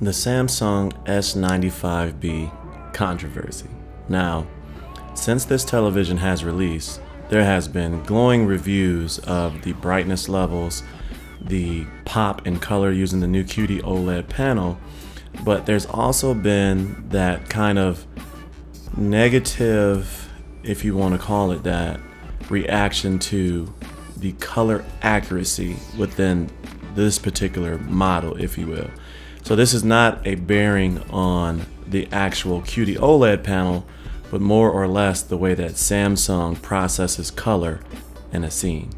The Samsung S95B controversy. Now, since this television has released, there has been glowing reviews of the brightness levels, the pop and color using the new QD OLED panel, but there's also been that kind of negative, if you want to call it that, reaction to the color accuracy within this particular model, if you will. So this is not a bearing on the actual QD OLED panel, but more or less the way that Samsung processes color in a scene.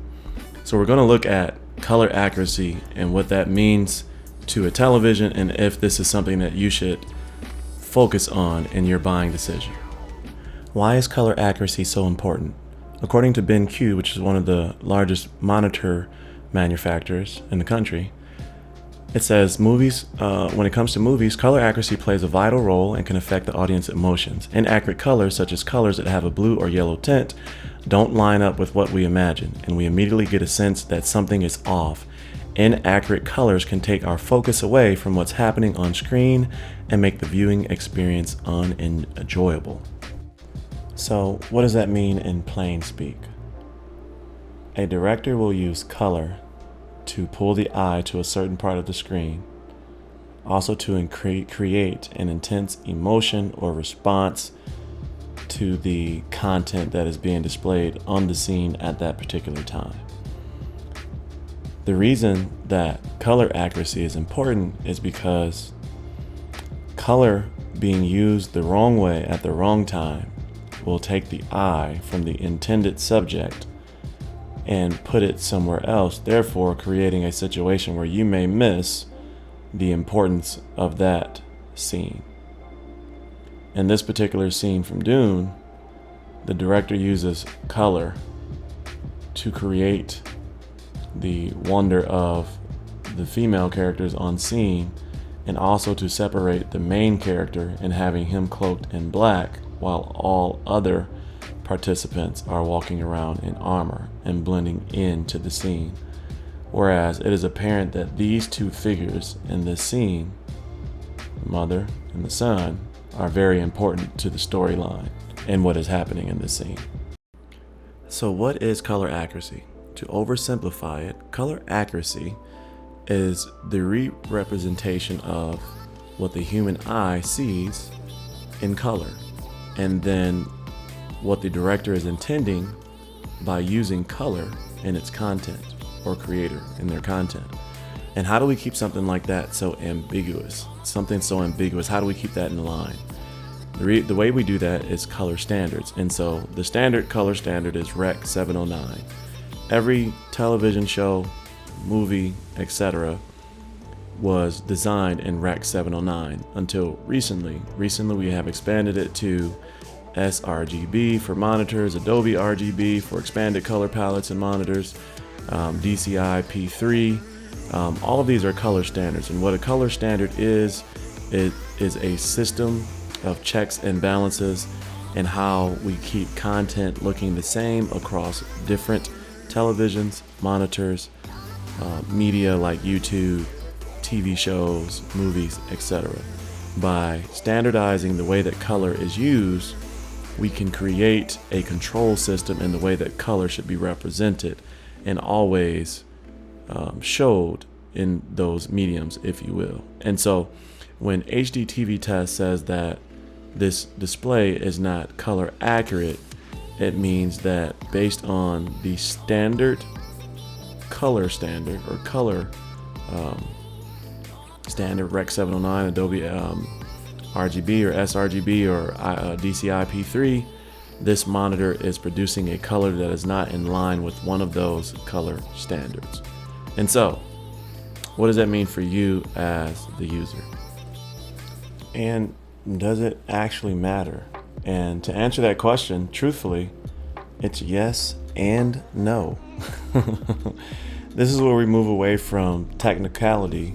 So we're going to look at color accuracy and what that means to a television, and if this is something that you should focus on in your buying decision. Why is color accuracy so important? According to BenQ, which is one of the largest monitor manufacturers in the country, it says when it comes to movies, color accuracy plays a vital role and can affect the audience emotions. Inaccurate colors, such as colors that have a blue or yellow tint, don't line up with what we imagine, and we immediately get a sense that something is off. Inaccurate colors can take our focus away from what's happening on screen and make the viewing experience unenjoyable. So, what does that mean in plain speak? A director will use color to pull the eye to a certain part of the screen, also to create an intense emotion or response to the content that is being displayed on the scene at that particular time. The reason that color accuracy is important is because color being used the wrong way at the wrong time will take the eye from the intended subject and put it somewhere else, therefore creating a situation where you may miss the importance of that scene. In this particular scene from Dune, the director uses color to create the wonder of the female characters on scene, and also to separate the main character and having him cloaked in black while all other participants are walking around in armor and blending into the scene. Whereas it is apparent that these two figures in this scene, the mother and the son, are very important to the storyline and what is happening in this scene. So what is color accuracy? To oversimplify it, color accuracy is the representation of what the human eye sees in color, and then what the director is intending by using color in its content, or creator in their content. And how do we keep something like that so ambiguous? Something so ambiguous, how do we keep that in line? The way we do that is color standards. And so the standard color standard is Rec. 709. Every television show, movie, etc. was designed in Rec. 709 until recently. Recently we have expanded it to sRGB for monitors, Adobe RGB for expanded color palettes and monitors, DCI P3. All of these are color standards, and what a color standard is, it is a system of checks and balances and how we keep content looking the same across different televisions, monitors, media like YouTube, TV shows, movies, etc. By standardizing the way that color is used, we can create a control system in the way that color should be represented and always showed in those mediums, if you will. And so when HD TV Test says that this display is not color accurate, it means that based on the standard color standard or color standard Rec. 709, Adobe RGB or sRGB or DCI P3, this monitor is producing a color that is not in line with one of those color standards. And so, what does that mean for you as the user? And does it actually matter? And to answer that question, truthfully, it's yes and no. This is where we move away from technicality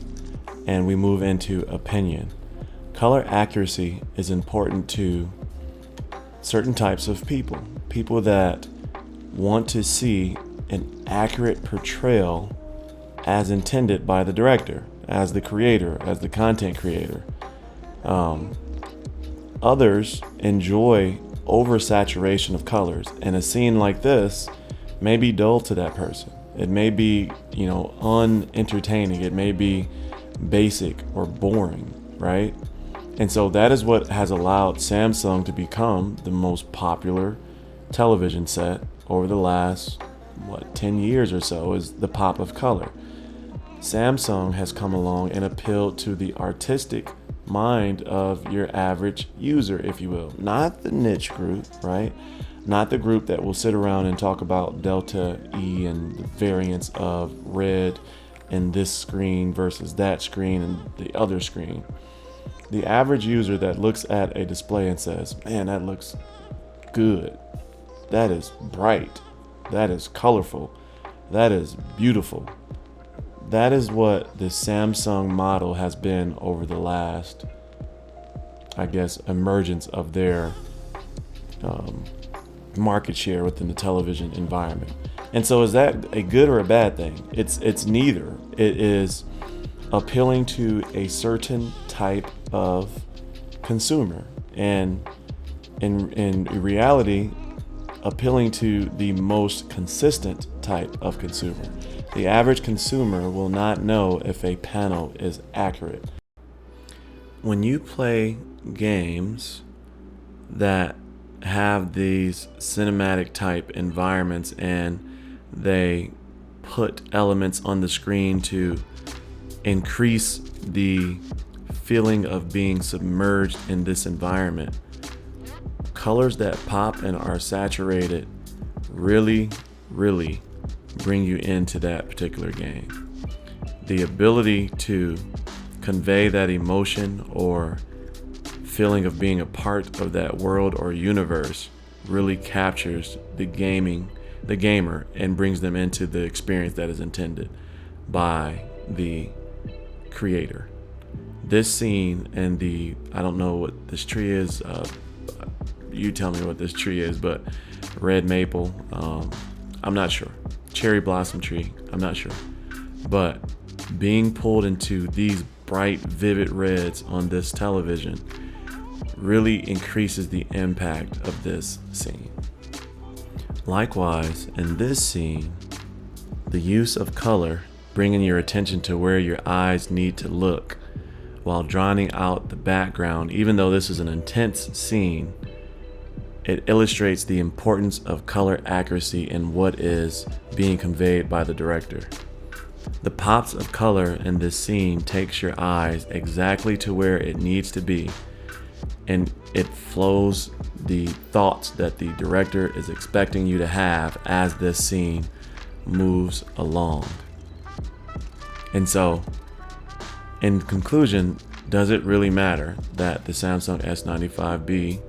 and we move into opinion. Color accuracy is important to certain types of people. People that want to see an accurate portrayal as intended by the director. as the creator, as the content creator. Others enjoy oversaturation of colors, and a scene like this may be dull to that person. It may be, unentertaining. It may be basic or boring, right? And so that is what has allowed Samsung to become the most popular television set over the last 10 years or so, is the pop of color. Samsung has come along and appealed to the artistic mind of your average user, if you will, not the niche group, right? Not the group that will sit around and talk about delta E and the variance of red in this screen versus that screen and the other screen. The average user that looks at a display and says, man, that looks good. That is bright. That is colorful. That is beautiful. That is what the Samsung model has been over the last, emergence of their market share within the television environment. And so is that a good or a bad thing? It's neither. It is appealing to a certain type of consumer, and in reality, appealing to the most consistent type of consumer. The average consumer will not know if a panel is accurate. When you play games that have these cinematic type environments and they put elements on the screen to increase the feeling of being submerged in this environment, colors that pop and are saturated really bring you into that particular game. The ability to convey that emotion or feeling of being a part of that world or universe really captures the gamer and brings them into the experience that is intended by the creator. This scene and I don't know what this tree is, you tell me what this tree is, but red maple, I'm not sure. Cherry blossom tree, I'm not sure. But being pulled into these bright, vivid reds on this television really increases the impact of this scene. Likewise, in this scene, the use of color, bringing your attention to where your eyes need to look while drowning out the background, even though this is an intense scene, it illustrates the importance of color accuracy in what is being conveyed by the director. The pops of color in this scene takes your eyes exactly to where it needs to be, and it flows the thoughts that the director is expecting you to have as this scene moves along. And so, in conclusion, does it really matter that the Samsung S95B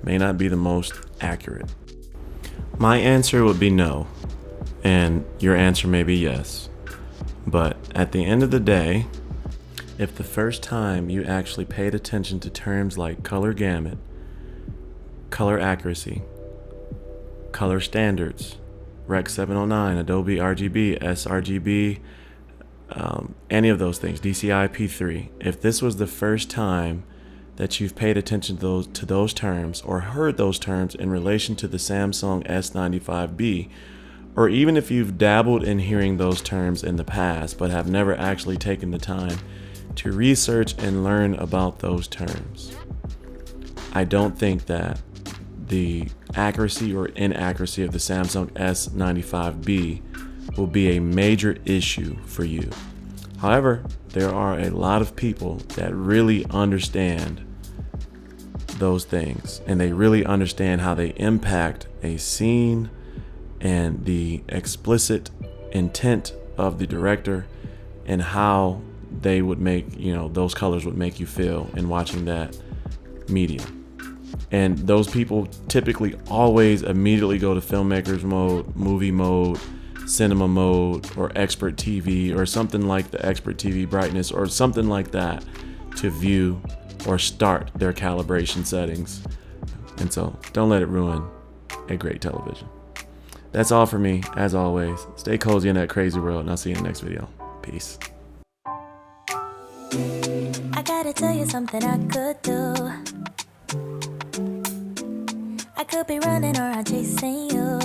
may not be the most accurate? My answer would be no, and your answer may be yes. But at the end of the day, if the first time you actually paid attention to terms like color gamut, color accuracy, color standards, Rec 709, Adobe RGB, sRGB, any of those things, DCI P3, if this was the first time that you've paid attention to those terms or heard those terms in relation to the Samsung S95B, or even if you've dabbled in hearing those terms in the past but have never actually taken the time to research and learn about those terms, I don't think that the accuracy or inaccuracy of the Samsung S95B will be a major issue for you. However, there are a lot of people that really understand those things, and they really understand how they impact a scene and the explicit intent of the director and how they would make, those colors would make you feel in watching that medium. And those people typically always immediately go to filmmakers mode, movie mode, cinema mode, or expert TV, or something like the expert TV brightness, or something like that to view or start their calibration settings. And so don't let it ruin a great television. That's all for me. As always, stay cozy in that crazy world, and I'll see you in the next video. Peace. I gotta tell you something I could do. I could be running around chasing you.